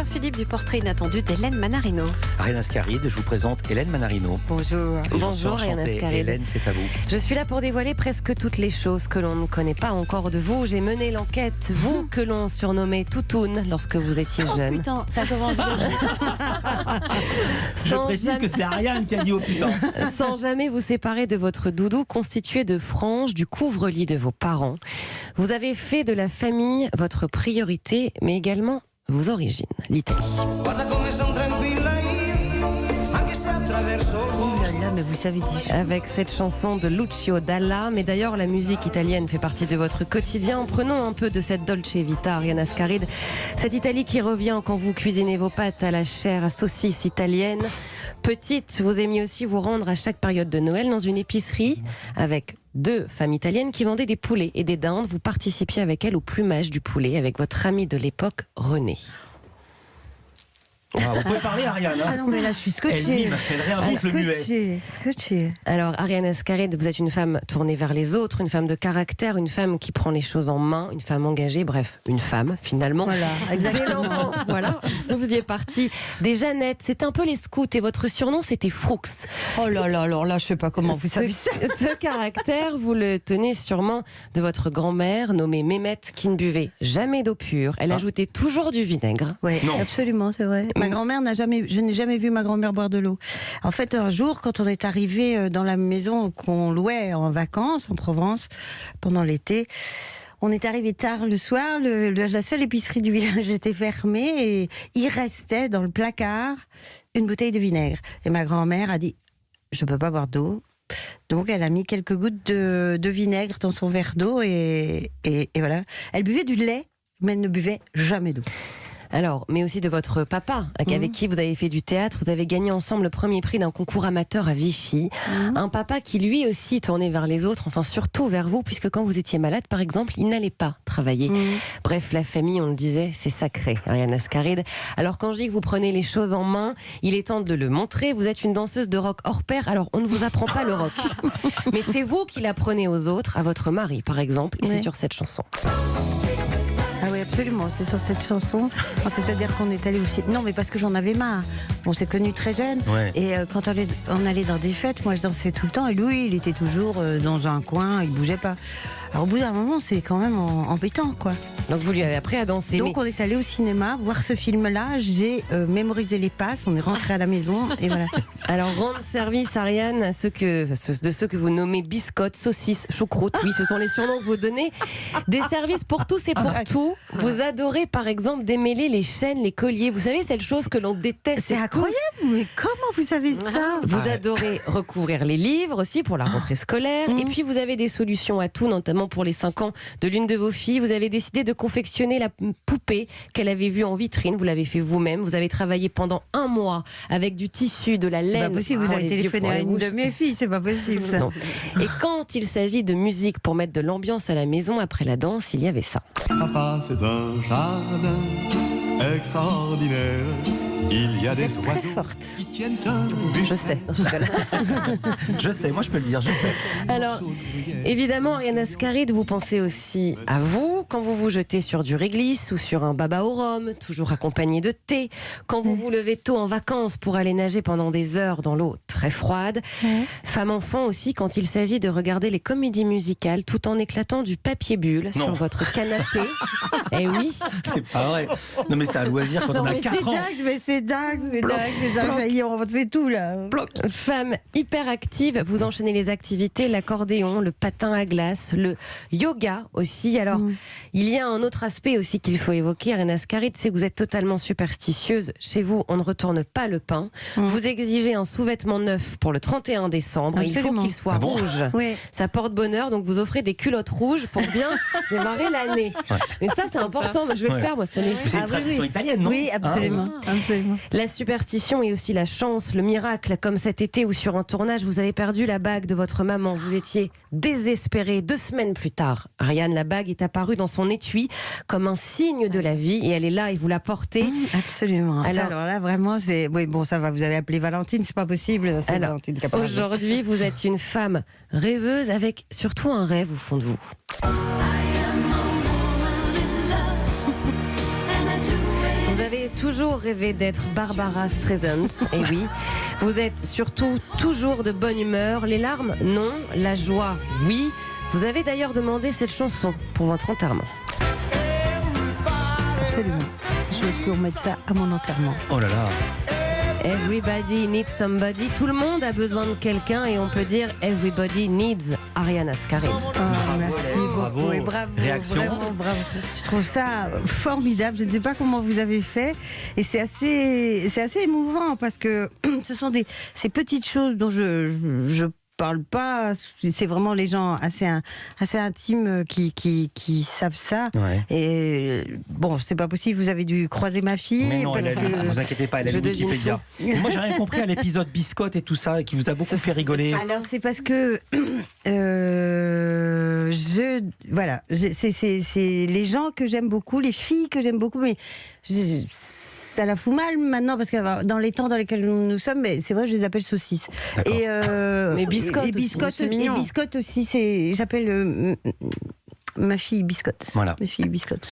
Philippe du portrait inattendu d'Hélène Manarino. Ariane Ascaride, je vous présente Hélène Manarino. Bonjour. Et Bonjour Ariane Ascaride. Hélène, c'est à vous. Je suis là pour dévoiler presque toutes les choses que l'on ne connaît pas encore de vous. J'ai mené l'enquête, vous que l'on surnommait Toutoune lorsque vous étiez jeune. Oh putain, ça commence bien. Je précise que c'est Ariane qui a dit oh putain. Sans jamais vous séparer de votre doudou constitué de franges du couvre-lit de vos parents. Vous avez fait de la famille votre priorité, mais également vos origines, l'Italie. Mais vous savez déjà. Avec cette chanson de Lucio Dalla, mais d'ailleurs la musique italienne fait partie de votre quotidien. Prenons un peu de cette Dolce Vita, Ariane Ascaride. Cette Italie qui revient quand vous cuisinez vos pâtes à la chair à saucisse italienne. Petite, vous aimiez aussi vous rendre à chaque période de Noël dans une épicerie avec 2 femmes italiennes qui vendaient des poulets et des dindes. Vous participiez avec elles au plumage du poulet avec votre amie de l'époque, René. Ah, vous pouvez parler Ariane. Ah non mais là je suis scotchée. Elle réinvente le muet. Scotchée. Alors Ariane Ascaride, vous êtes une femme tournée vers les autres, une femme de caractère, une femme qui prend les choses en main, une femme engagée, bref, une femme finalement. Voilà, exactement. Dès l'enfance, voilà. Vous faisiez partie des Jeannettes, c'était un peu les scouts et votre surnom c'était Froux. Oh là là, alors là je sais pas comment vous savez ça. Ce caractère, vous le tenez sûrement de votre grand-mère nommée Mémette qui ne buvait jamais d'eau pure. Elle ajoutait toujours du vinaigre. Oui, Non. absolument, c'est vrai. Ma grand-mère je n'ai jamais vu ma grand-mère boire de l'eau. En fait, un jour, quand on est arrivé dans la maison qu'on louait en vacances en Provence pendant l'été, on est arrivé tard le soir, la seule épicerie du village était fermée et il restait dans le placard une bouteille de vinaigre. Et ma grand-mère a dit « Je peux pas boire d'eau ». Donc elle a mis quelques gouttes de vinaigre dans son verre d'eau et voilà. Elle buvait du lait, mais elle ne buvait jamais d'eau. Alors, mais aussi de votre papa, avec qui vous avez fait du théâtre. Vous avez gagné ensemble le premier prix d'un concours amateur à Vichy. Un papa qui lui aussi tournait vers les autres, enfin surtout vers vous, puisque quand vous étiez malade, par exemple, il n'allait pas travailler. Bref, la famille, on le disait, c'est sacré, Ariane Ascaride. Alors quand je dis que vous prenez les choses en main, il est temps de le montrer. Vous êtes une danseuse de rock hors pair, alors on ne vous apprend pas le rock. Mais c'est vous qui l'apprenez aux autres, à votre mari, par exemple, et c'est sur cette chanson. Ah oui, absolument, c'est sur cette chanson. C'est-à-dire qu'on est allé aussi... Non, mais parce que j'en avais marre. On s'est connus très jeunes. Ouais. Et quand on allait dans des fêtes, moi je dansais tout le temps. Et lui, il était toujours dans un coin, il bougeait pas. Alors au bout d'un moment, c'est quand même embêtant, quoi. Donc vous lui avez appris à danser. Donc on est allé au cinéma voir ce film-là. J'ai mémorisé les passes. On est rentré à la maison et voilà. Alors, rendre service, Ariane, à ceux que vous nommez biscottes, saucisses, choucroute. Oui, ce sont les surnoms que vous donnez. Des services pour tous et pour tout. Vous adorez, par exemple, démêler les chaînes, les colliers. Vous savez, cette chose que l'on déteste. C'est incroyable. Mais comment vous savez ça? Vous adorez recouvrir les livres aussi pour la rentrée scolaire. Et puis, vous avez des solutions à tout, notamment pour les 5 ans de l'une de vos filles. Vous avez décidé de confectionner la poupée qu'elle avait vue en vitrine. Vous l'avez fait vous-même. Vous avez travaillé pendant 1 mois avec du tissu, de la laine. C'est pas possible, vous avez téléphoné à une de mes filles, c'est pas possible ça. Non. Et quand il s'agit de musique pour mettre de l'ambiance à la maison après la danse, il y avait ça. Papa, c'est un jardin extraordinaire. Il y a des Très oiseaux forte. qui tiennent un buisson. Je sais. Je sais, moi je peux le dire, je sais. Alors, évidemment, Ariane Ascaride, vous pensez aussi à vous quand vous vous jetez sur du réglisse ou sur un baba au rhum, toujours accompagné de thé, quand vous vous levez tôt en vacances pour aller nager pendant des heures dans l'eau très froide. Femme-enfant aussi quand il s'agit de regarder les comédies musicales tout en éclatant du papier bulle sur votre canapé. Eh oui. C'est pas vrai. Non mais c'est un loisir quand on a 4 ans. Mais c'est dingue. Ça y est, on sait tout là. Femme hyper active, vous enchaînez les activités, l'accordéon, le patin à glace, le yoga aussi. Alors, il y a un autre aspect aussi qu'il faut évoquer, Ariane Ascaride, c'est que vous êtes totalement superstitieuse. Chez vous, on ne retourne pas le pain. Vous exigez un sous-vêtement neuf pour le 31 décembre. Et il faut qu'il soit rouge. Oui. Ça porte bonheur, donc vous offrez des culottes rouges pour bien démarrer l'année. Mais ça, c'est important. Je vais le faire, moi, cette année. Mais c'est une tradition italienne, non? Oui, absolument. Absolument. La superstition et aussi la chance, le miracle, comme cet été où sur un tournage, vous avez perdu la bague de votre maman. Vous étiez désespéré. 2 semaines plus tard, Ariane, la bague est apparue dans son étui comme un signe de la vie et elle est là et vous la portez. Absolument. Alors là, vraiment, c'est... Oui, bon, ça va, vous avez appelé Valentine, c'est pas possible. C'est Valentine qui a parlé. Aujourd'hui, vous êtes une femme rêveuse avec surtout un rêve au fond de vous. Vous avez toujours rêvé d'être Barbara Streisand. Et oui, vous êtes surtout toujours de bonne humeur. Les larmes, non. La joie, oui. Vous avez d'ailleurs demandé cette chanson pour votre enterrement. Absolument. Je vais mettre ça à mon enterrement. Oh là là. Everybody needs somebody. Tout le monde a besoin de quelqu'un et on peut dire everybody needs Ariane Ascaride. Merci beaucoup et bravo. Réaction. Vraiment bravo. Je trouve ça formidable. Je ne sais pas comment vous avez fait et c'est assez émouvant parce que ce sont ces petites choses dont je parle pas, c'est vraiment les gens assez intimes qui savent ça. Ouais. Et bon, c'est pas possible, vous avez dû croiser ma fille. Mais non, parce que... vous inquiétez pas, elle a lu Wikipédia. Et moi, j'ai rien compris à l'épisode biscotte et tout ça, qui vous a beaucoup fait rigoler. Alors, c'est parce que c'est les gens que j'aime beaucoup, les filles que j'aime beaucoup, mais ça la fout mal maintenant parce que dans les temps dans lesquels nous sommes, mais c'est vrai, je les appelle saucisses. Et mais biscotte aussi, j'appelle ma fille biscotte. Voilà. Ma fille biscotte.